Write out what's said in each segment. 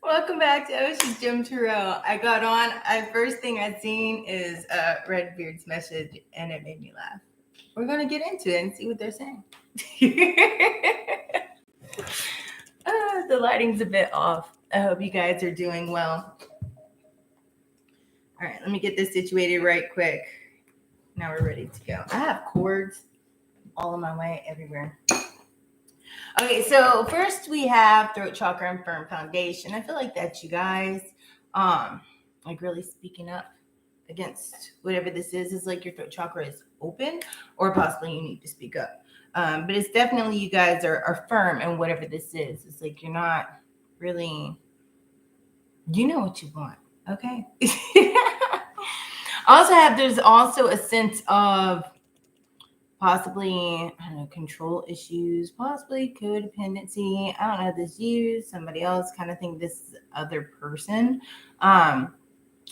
Welcome back to OceanGemTarot. I got on. First thing I seen is Redbeard's message, and it made me laugh. We're gonna get into it and see what they're saying. The lighting's a bit off. I hope you guys are doing well. All right, let me get this situated right quick. Now we're ready to go. I have cords all in my way everywhere. Okay, so first we have throat chakra and firm foundation. I feel like that's you guys, like really speaking up against whatever this is like your throat chakra is open, or possibly you need to speak up. But it's definitely you guys are firm in whatever this is. It's like you're not really, you know what you want, okay? There's also a sense of possibly, I don't know, control issues, possibly codependency. I don't know if this is you, somebody else, kind of think this other person. But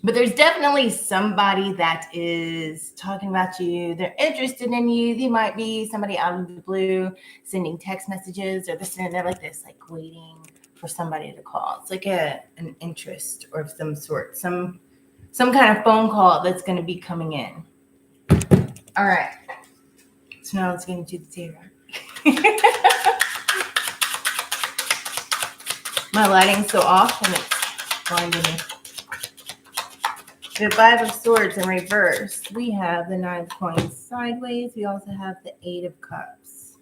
there's definitely somebody that is talking about you. They're interested in you. They might be somebody out of the blue sending text messages, or they're sitting there like this, like waiting for somebody to call. It's like an interest or of some sort, some kind of phone call that's going to be coming in. All right. So now let's get into the tarot. My lighting's so off and it's blinding me. The Five of Swords in reverse. We have the Nine of Coins sideways. We also have the Eight of Cups.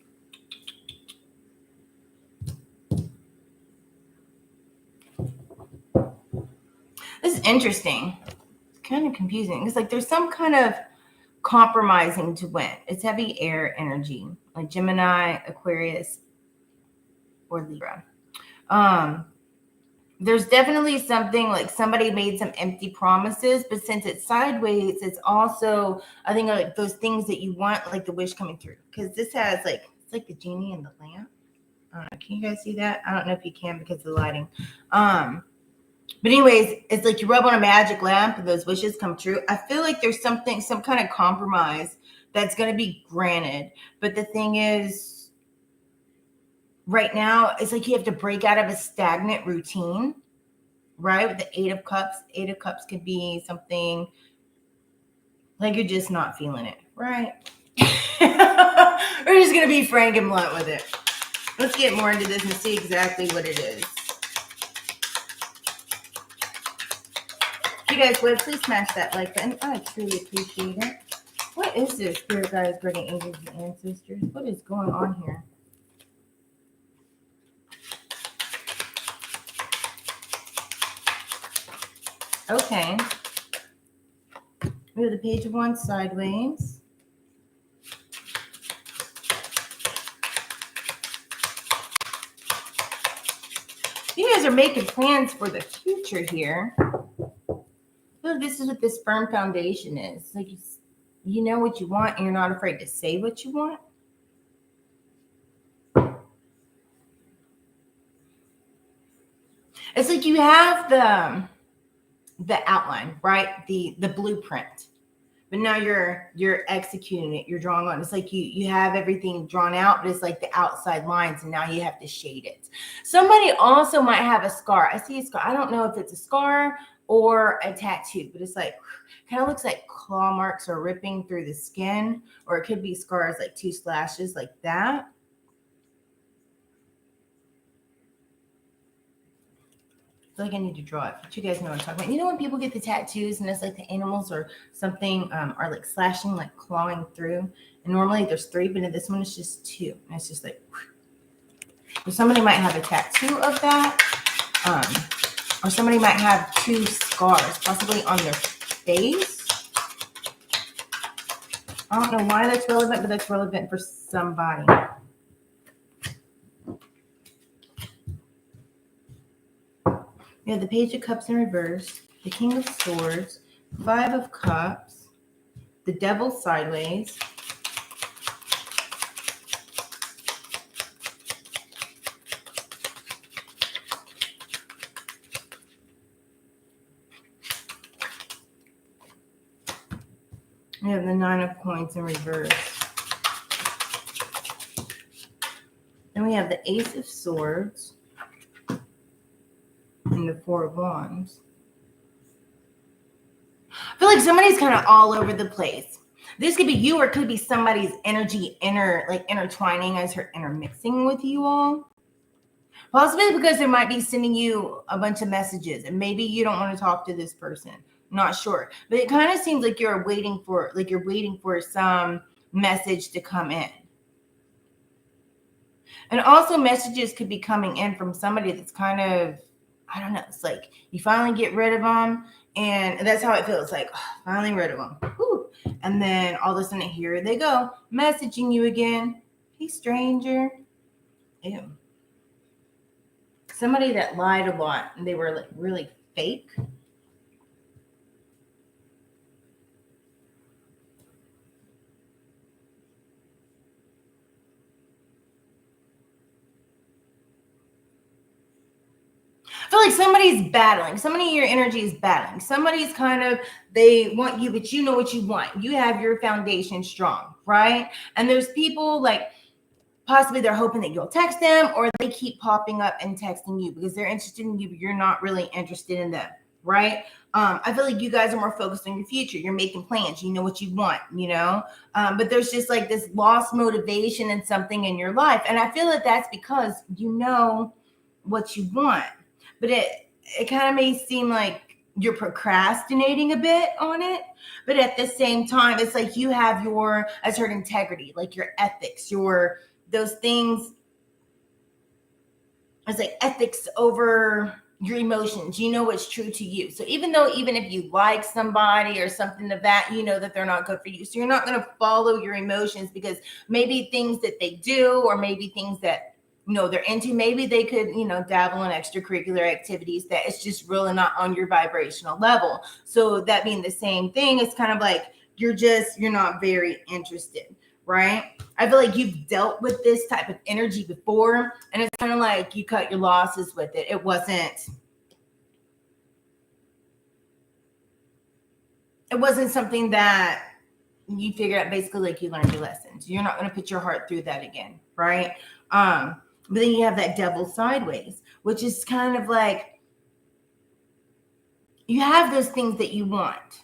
This is interesting. It's kind of confusing. It's like there's some kind of compromising to win. It's heavy air energy, like Gemini, Aquarius, or Libra. There's definitely something like somebody made some empty promises, but since it's sideways, it's also, I think, like those things that you want, like the wish coming through. Because this has like, it's like the genie in the lamp. Can you guys see that? I don't know if you can because of the lighting. But anyways, it's like you rub on a magic lamp and those wishes come true. I feel like there's some kind of compromise that's going to be granted. But the thing is, right now, it's like you have to break out of a stagnant routine, right? With the Eight of Cups. Eight of Cups could be something like you're just not feeling it, right? We're just going to be frank and blunt with it. Let's get more into this and see exactly what it is. You guys would please smash that like button. I truly appreciate it. What is this, spirit guides, guardian angels, and ancestors? What is going on here? Okay. We have the Page of Wands sideways. You guys are making plans for the future here. Well, this is what this firm foundation is. Like you know what you want and you're not afraid to say what you want. It's like you have the outline, right? The blueprint. But now you're executing it. You're drawing on. It's like you have everything drawn out, but it's like the outside lines, and now you have to shade it. Somebody also might have a scar. I see a scar. I don't know if it's a scar or a tattoo, but it's like kind of looks like claw marks are ripping through the skin, or it could be scars like 2 slashes like that. I feel like I need to draw it, but you guys know what I'm talking about. You know when people get the tattoos and it's like the animals or something are like slashing, like clawing through, and normally there's 3, but in this one it's just 2, and it's just like, so somebody might have a tattoo of that, or somebody might have 2 scars, possibly on their face. I don't know why that's relevant, but that's relevant for somebody. We have the Page of Cups in reverse, the King of Swords, 5 of Cups, the Devil sideways, we have the 9 of Coins in reverse. Then we have the Ace of Swords, and the Four of Wands. I feel like somebody's kind of all over the place. This could be you, or it could be somebody's energy intertwining as her intermixing with you all. Possibly because they might be sending you a bunch of messages, and maybe you don't want to talk to this person. Not sure, but it kind of seems like you're waiting for some message to come in. And also messages could be coming in from somebody that's kind of, I don't know, it's like you finally get rid of them, and that's how it feels, like, oh, finally rid of them. Whew. And then all of a sudden, here they go, messaging you again. Hey, stranger. Ew. Somebody that lied a lot, and they were like really fake. I feel like somebody's battling. Somebody in your energy is battling. Somebody's kind of, they want you, but you know what you want. You have your foundation strong, right? And there's people like, possibly they're hoping that you'll text them, or they keep popping up and texting you because they're interested in you, but you're not really interested in them, right? I feel like you guys are more focused on your future. You're making plans. You know what you want, you know? But there's just like this lost motivation in something in your life. And I feel that that's because you know what you want. But it kind of may seem like you're procrastinating a bit on it. But at the same time, it's like you have your, as heard, integrity, like your ethics, those things. It's like ethics over your emotions. You know what's true to you. So even if you like somebody or something of that, you know that they're not good for you. So you're not going to follow your emotions because maybe things that they do, or maybe things that, you know, they're into, maybe they could, you know, dabble in extracurricular activities that it's just really not on your vibrational level. So that being the same thing, it's kind of like you're not very interested, right? I feel like you've dealt with this type of energy before, and it's kind of like you cut your losses with it. It wasn't something that you figured out. Basically, like, you learned your lessons. You're not going to put your heart through that again, right? But then you have that devil sideways, which is kind of like you have those things that you want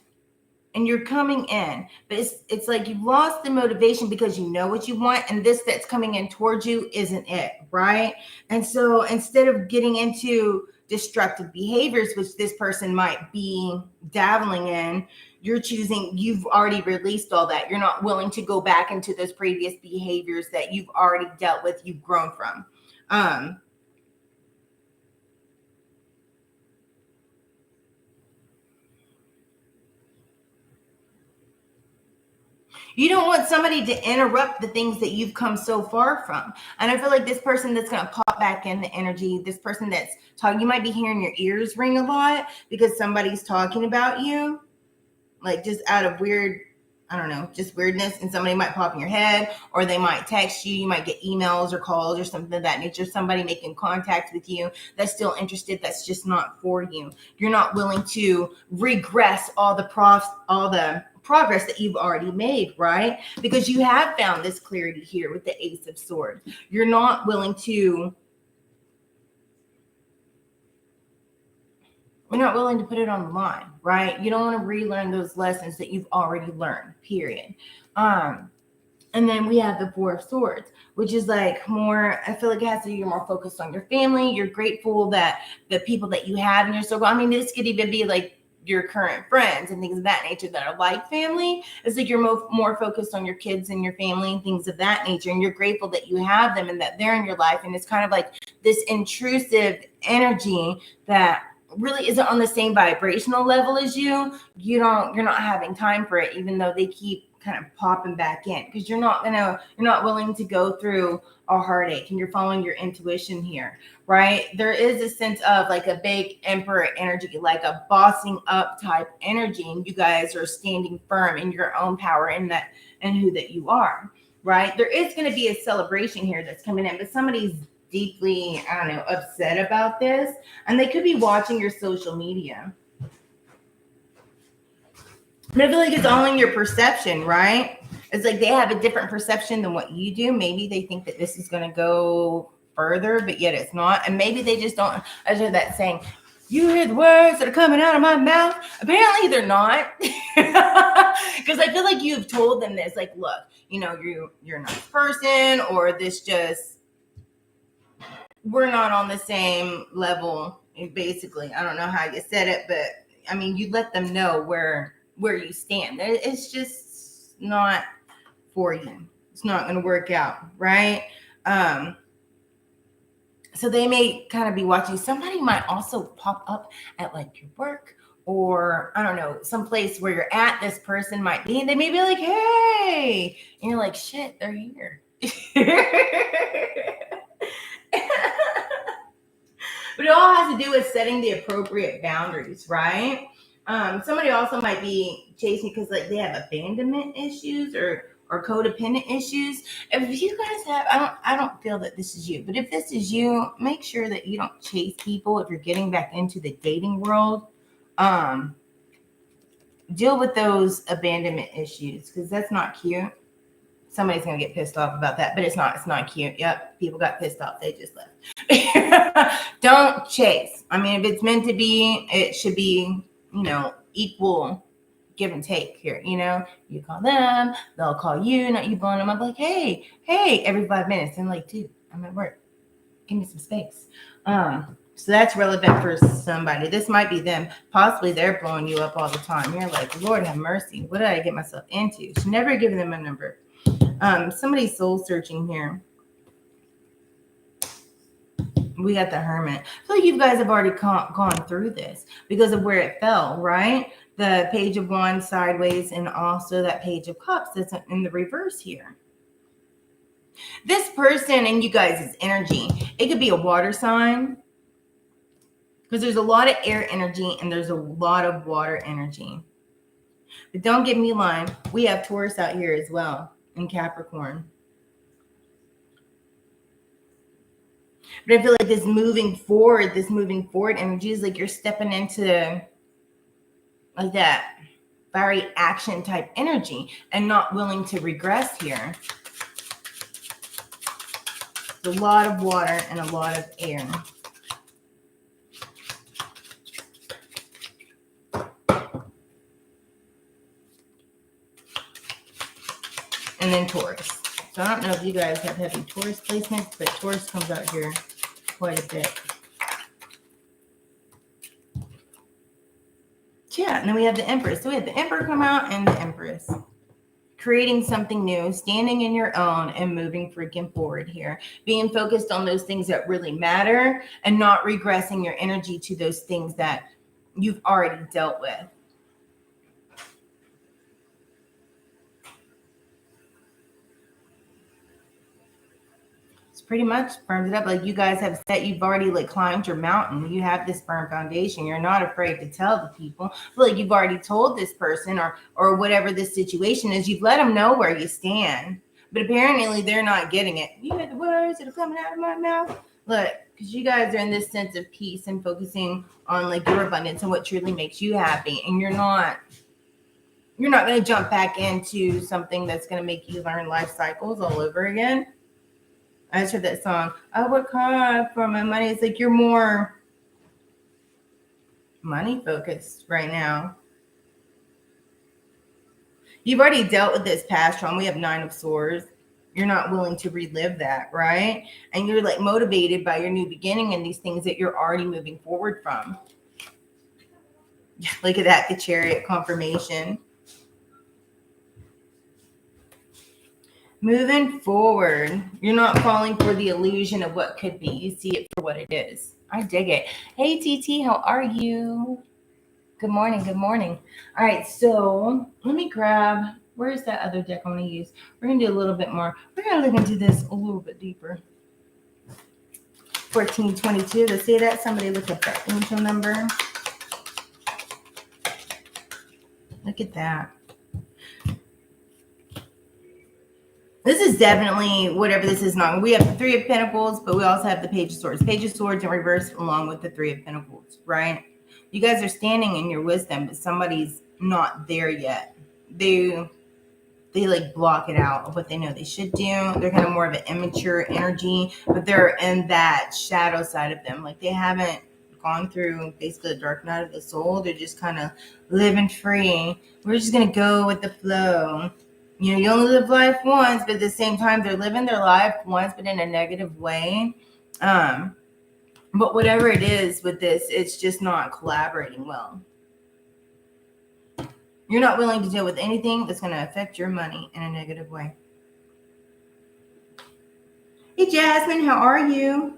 and you're coming in, but it's like you've lost the motivation because you know what you want, and this that's coming in towards you isn't it, right? And so instead of getting into destructive behaviors, which this person might be dabbling in, you've already released all that. You're not willing to go back into those previous behaviors that you've already dealt with, you've grown from. You don't want somebody to interrupt the things that you've come so far from. And I feel like this person that's going to pop back in the energy, this person that's talking, you might be hearing your ears ring a lot because somebody's talking about you, like just out of weird, I don't know, just weirdness, and somebody might pop in your head, or they might text you. You might get emails or calls or something of that nature. Somebody making contact with you that's still interested, that's just not for you. You're not willing to regress all the progress that you've already made, right? Because you have found this clarity here with the Ace of Swords. You're not willing to put it on the line, right? You don't want to relearn those lessons that you've already learned, period. And then we have the Four of Swords, which is like more, I feel like it has to be, you're more focused on your family. You're grateful that the people that you have in your circle, I mean, this could even be like your current friends and things of that nature that are like family. It's like you're more focused on your kids and your family and things of that nature. And you're grateful that you have them and that they're in your life. And it's kind of like this intrusive energy that really isn't on the same vibrational level as you. You're not having time for it, even though they keep kind of popping back in, because you're not willing to go through a heartache, and you're following your intuition here, right? There is a sense of like a big emperor energy, like a bossing up type energy, and you guys are standing firm in your own power and who that you are, right? There is going to be a celebration here that's coming in, but somebody's deeply, I don't know, upset about this, and they could be watching your social media. But I feel like it's all in your perception, right? It's like they have a different perception than what you do. Maybe they think that this is going to go further, but yet it's not. And maybe they just don't, as that saying, You hear the words that are coming out of my mouth. Apparently they're not. Because I feel like you've told them this. Like, look, you know, you're a nice person, or this just, we're not on the same level, basically. I don't know how you said it, but I mean, you let them know where you stand. It's just not for you. It's not going to work out, right? So they may kind of be watching. Somebody might also pop up at like your work, or I don't know, someplace where you're at. This person might be, and they may be like, hey, and you're like, shit, they're here. But it all has to do with setting the appropriate boundaries, right? Somebody also might be chasing because like they have abandonment issues or codependent issues. If you guys have, I don't feel that this is you, but if this is you, make sure that you don't chase people if you're getting back into the dating world. Deal with those abandonment issues because that's not cute. Somebody's gonna get pissed off about that, but it's not cute. Yep, people got pissed off, they just left. Don't chase. I mean, if it's meant to be, it should be, you know, equal give and take here. You know, you call them, they'll call you, not you blowing them up like, hey, every 5 minutes. And like, dude, I'm at work. Give me some space. So that's relevant for somebody. This might be them. Possibly they're blowing you up all the time. You're like, Lord have mercy. What did I get myself into? Should never give them a number. Somebody's soul searching here. We got the Hermit. I feel like you guys have already gone through this because of where it fell, right? The Page of Wands sideways and also that Page of Cups that's in the reverse here. This person and you guys' energy, it could be a water sign because there's a lot of air energy and there's a lot of water energy. But don't get me lying, we have Taurus out here as well in Capricorn. But I feel like this moving forward energy is like you're stepping into like that very action type energy and not willing to regress here. It's a lot of water and a lot of air. And then Taurus. So I don't know if you guys have heavy Taurus placements, but Taurus comes out here quite a bit. Yeah, and then we have the Empress. So we have the Emperor come out and the Empress. Creating something new, standing in your own and moving freaking forward here. Being focused on those things that really matter and not regressing your energy to those things that you've already dealt with. Pretty much firms it up. Like you guys have said, you've already like climbed your mountain. You have this firm foundation. You're not afraid to tell the people. Like you've already told this person or whatever this situation is. You've let them know where you stand. But apparently they're not getting it. You hear the words that are coming out of my mouth. Look, because you guys are in this sense of peace and focusing on like your abundance and what truly makes you happy. And you're not going to jump back into something that's going to make you learn life cycles all over again. I just heard that song. I work hard for my money. It's like you're more money focused right now. You've already dealt with this past trauma. We have 9 of Swords. You're not willing to relive that, right? And you're like motivated by your new beginning and these things that you're already moving forward from. Look at that, the Chariot confirmation. Moving forward, you're not falling for the illusion of what could be. You see it for what it is. I dig it. Hey, TT, how are you? Good morning. Good morning. All right, so let me grab, where's that other deck I'm going to use? We're going to do a little bit more. We're going to look into this a little bit deeper. 1422. Let's see that. Somebody look up that angel number. Look at that. This is definitely whatever this is not. We have the 3 of Pentacles, but we also have the Page of Swords. Page of Swords in reverse along with the 3 of Pentacles, right? You guys are standing in your wisdom, but somebody's not there yet. They like block it out of what they know they should do. They're kind of more of an immature energy, but they're in that shadow side of them. Like they haven't gone through basically the dark night of the soul. They're just kind of living free. We're just going to go with the flow. You know, you only live life once, but at the same time, they're living their life once, but in a negative way. But whatever it is with this, it's just not collaborating well. You're not willing to deal with anything that's going to affect your money in a negative way. Hey, Jasmine, how are you?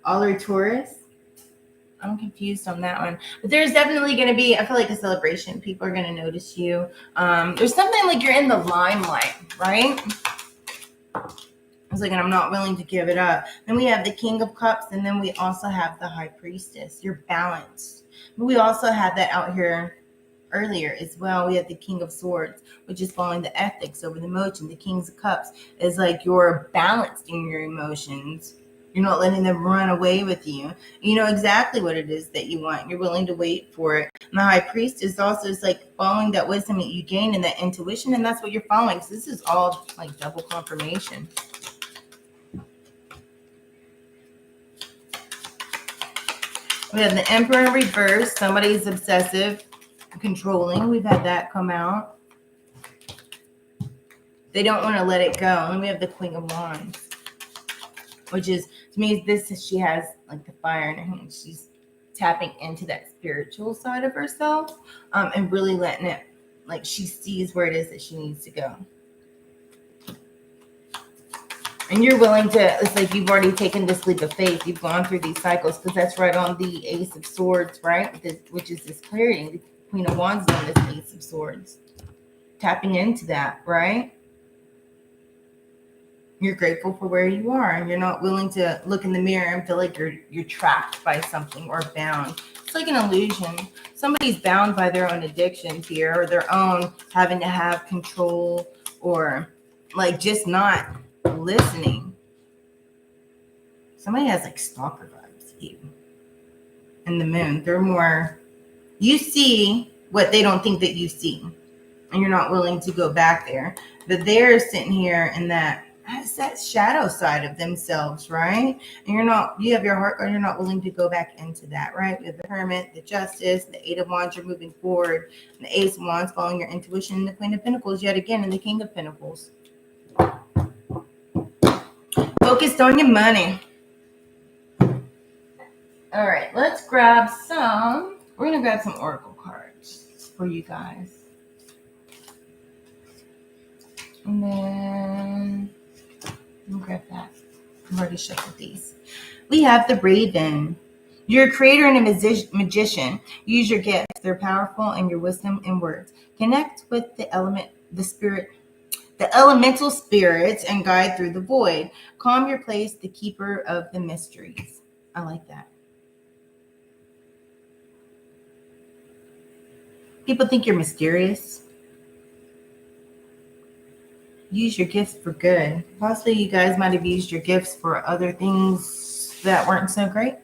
All are Taurus? I'm confused on that one. But there's definitely going to be, I feel like, a celebration. People are going to notice you. There's something like you're in the limelight, right? It's like, and I'm not willing to give it up. Then we have the King of Cups, and then we also have the High Priestess. You're balanced. But we also had that out here earlier as well. We have the King of Swords, which is following the ethics over the emotion. The Kings of Cups is like you're balanced in your emotions. You're not letting them run away with you. You know exactly what it is that you want. You're willing to wait for it. And the High Priestess also is like following that wisdom that you gain and that intuition, and that's what you're following. So this is all like double confirmation. We have the Emperor in reverse. Somebody's obsessive, controlling. We've had that come out. They don't want to let it go. And we have the Queen of Wands, which is, to me, she has like the fire in her hand. She's tapping into that spiritual side of herself, and really letting it, like, she sees where it is that she needs to go. And you're willing to, it's like you've already taken this leap of faith. You've gone through these cycles, because that's right on the Ace of Swords, right? Which is this clarity. The Queen of Wands on this Ace of Swords. Tapping into that, right? You're grateful for where you are, and you're not willing to look in the mirror and feel like you're trapped by something or bound. It's like an illusion. Somebody's bound by their own addictions here, or their own having to have control, or like just not listening. Somebody has like stalker vibes here. And the Moon, they're more, you see what they don't think that you see, and you're not willing to go back there. But they're sitting here in that shadow side of themselves, right? And you have your heart, or you're not willing to go back into that, right? We have the Hermit, the Justice, the Eight of Wands, you're moving forward, and the Ace of Wands, following your intuition, and the Queen of Pentacles yet again, and the King of Pentacles. Focused on your money. All right, let's grab some. We're going to grab some oracle cards for you guys. And then I'll grab that. I've already shuffled these. We have the Raven. You're a creator and a magician. Use your gifts. They're powerful, and your wisdom in words. Connect with the elemental spirits, and guide through the void. Calm your place, the keeper of the mysteries. I like that. People think you're mysterious. Use your gifts for good. Possibly you guys might have used your gifts for other things that weren't so great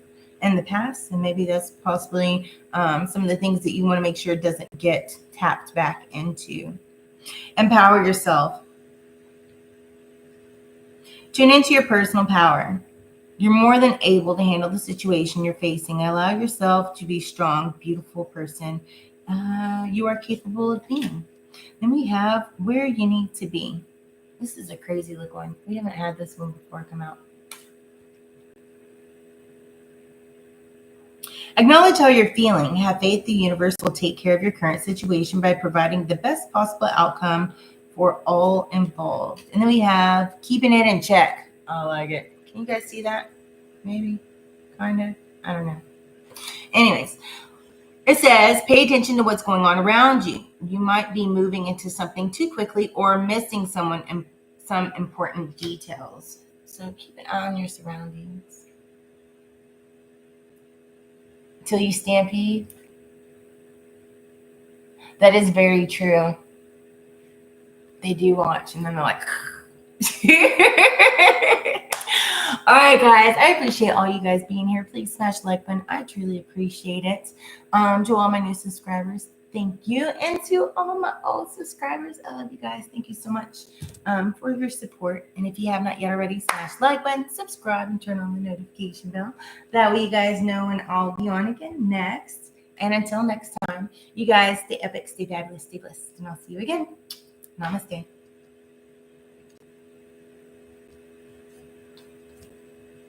in the past, and maybe that's possibly some of the things that you want to make sure doesn't get tapped back into. Empower yourself. Tune into your personal power. You're more than able to handle the situation you're facing. Allow yourself to be a strong, beautiful person you are capable of being. Then we have where you need to be. This is a crazy look one. We haven't had this one before come out. Acknowledge how you're feeling. Have faith the universe will take care of your current situation by providing the best possible outcome for all involved. And then we have keeping it in check. I like it. Can you guys see that? Maybe, kind of. I don't know. Anyways, it says pay attention to what's going on around you. You might be moving into something too quickly or missing some important details. So keep an eye on your surroundings. Until you stampede. That is very true. They do watch, and then they're like, all right, guys. I appreciate all you guys being here. Please smash the like button. I truly appreciate it. To all my new subscribers, Thank you. And to all my old subscribers, I love you guys. Thank you so much for your support. And if you have not yet already, smash the like button, subscribe, and turn on the notification bell. That way you guys know when I'll be on again next. And until next time, you guys stay epic, stay fabulous, stay blessed. And I'll see you again. Namaste.